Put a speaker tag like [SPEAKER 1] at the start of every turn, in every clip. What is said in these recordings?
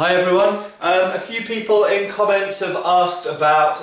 [SPEAKER 1] Hi everyone. A few people in comments have asked about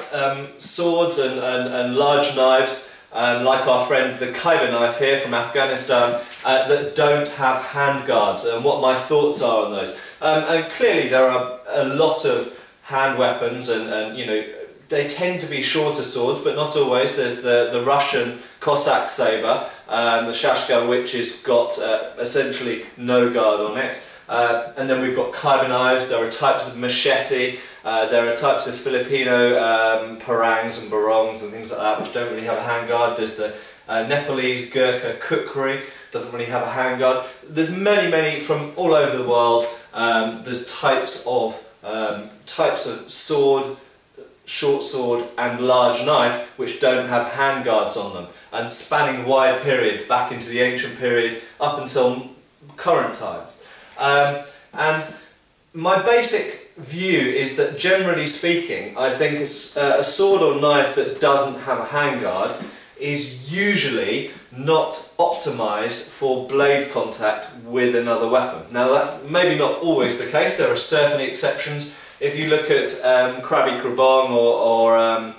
[SPEAKER 1] swords and large knives, like our friend the Khyber knife here from Afghanistan, that don't have handguards, and what my thoughts are on those. And clearly there are a lot of hand weapons, and you know, they tend to be shorter swords, but not always. There's the Russian Cossack saber, the shashka, which has got essentially no guard on it. And then we've got Khyber knives. There are types of machete, there are types of Filipino parangs and barongs and things like that which don't really have a handguard. There's the Nepalese Gurkha kukri, doesn't really have a handguard. There's many from all over the world. There's types of sword, short sword and large knife which don't have handguards on them, and spanning wide periods back into the ancient period up until current times. And my basic view is that, generally speaking, I think a sword or knife that doesn't have a handguard is usually not optimised for blade contact with another weapon. Now that's maybe not always the case. There are certainly exceptions. If you look at Krabi Krabong or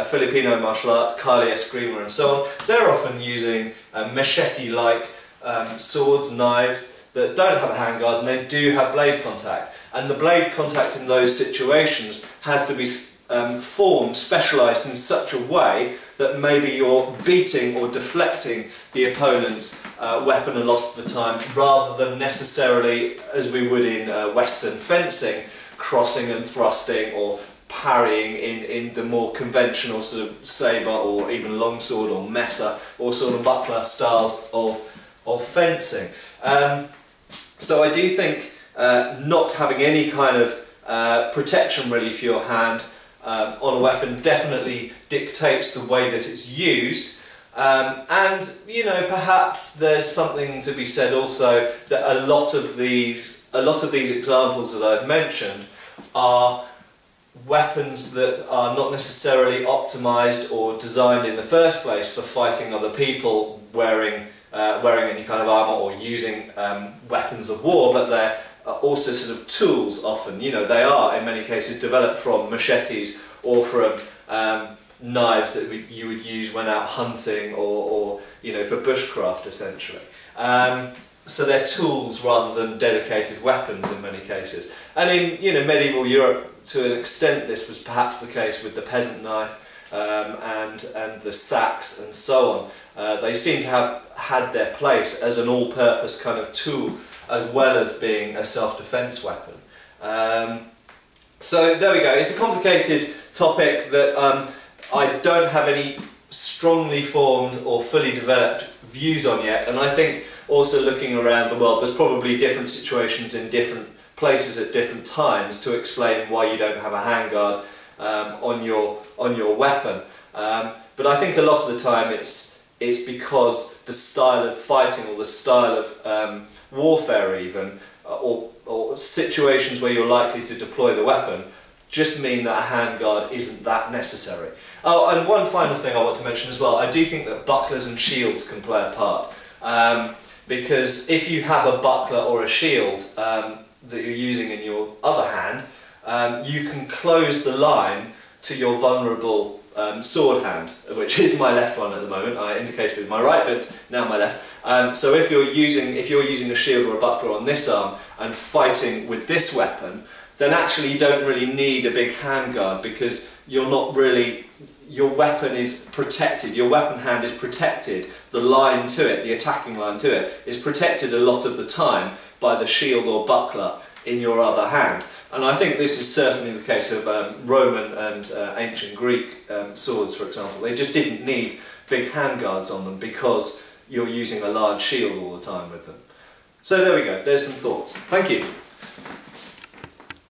[SPEAKER 1] Filipino martial arts, Kali Eskrima and so on, they're often using machete-like swords, knives, that don't have a handguard, and they do have blade contact. And the blade contact in those situations has to be specialised in such a way that maybe you're beating or deflecting the opponent's weapon a lot of the time, rather than necessarily, as we would in Western fencing, crossing and thrusting or parrying in the more conventional sort of sabre or even longsword or mesa or sort of buckler styles of fencing. So I do think not having any kind of protection really for your hand on a weapon definitely dictates the way that it's used, and you know, perhaps there's something to be said also that a lot of these examples that I've mentioned are weapons that are not necessarily optimized or designed in the first place for fighting other people wearing any kind of armour or using weapons of war, but they're also sort of tools often. You know, they are in many cases developed from machetes or from knives that you would use when out hunting or you know, for bushcraft essentially. So they're tools rather than dedicated weapons in many cases. And in, you know, medieval Europe, to an extent, this was perhaps the case with the peasant knife and the sacks and so on. They seem to have had their place as an all-purpose kind of tool, as well as being a self-defense weapon. So there we go. It's a complicated topic that I don't have any strongly formed or fully developed views on yet, and I think also looking around the world, there's probably different situations in different places at different times to explain why you don't have a handguard on your weapon. But I think a lot of the time it's because the style of fighting or the style of warfare even, or situations where you're likely to deploy the weapon, just mean that a handguard isn't that necessary. Oh, and one final thing I want to mention as well, I do think that bucklers and shields can play a part. Because if you have a buckler or a shield that you're using in your other hand, you can close the line to your vulnerable sword hand, which is my left one at the moment. I indicated with my right, but now my left. So if you're using a shield or a buckler on this arm and fighting with this weapon, then actually you don't really need a big handguard, because you're not really, your weapon is protected, your weapon hand is protected, the line to it, the attacking line to it, is protected a lot of the time by the shield or buckler in your other hand. And I think this is certainly the case of Roman and ancient Greek swords, for example. They just didn't need big handguards on them because you're using a large shield all the time with them. So there we go, there's some thoughts. Thank you.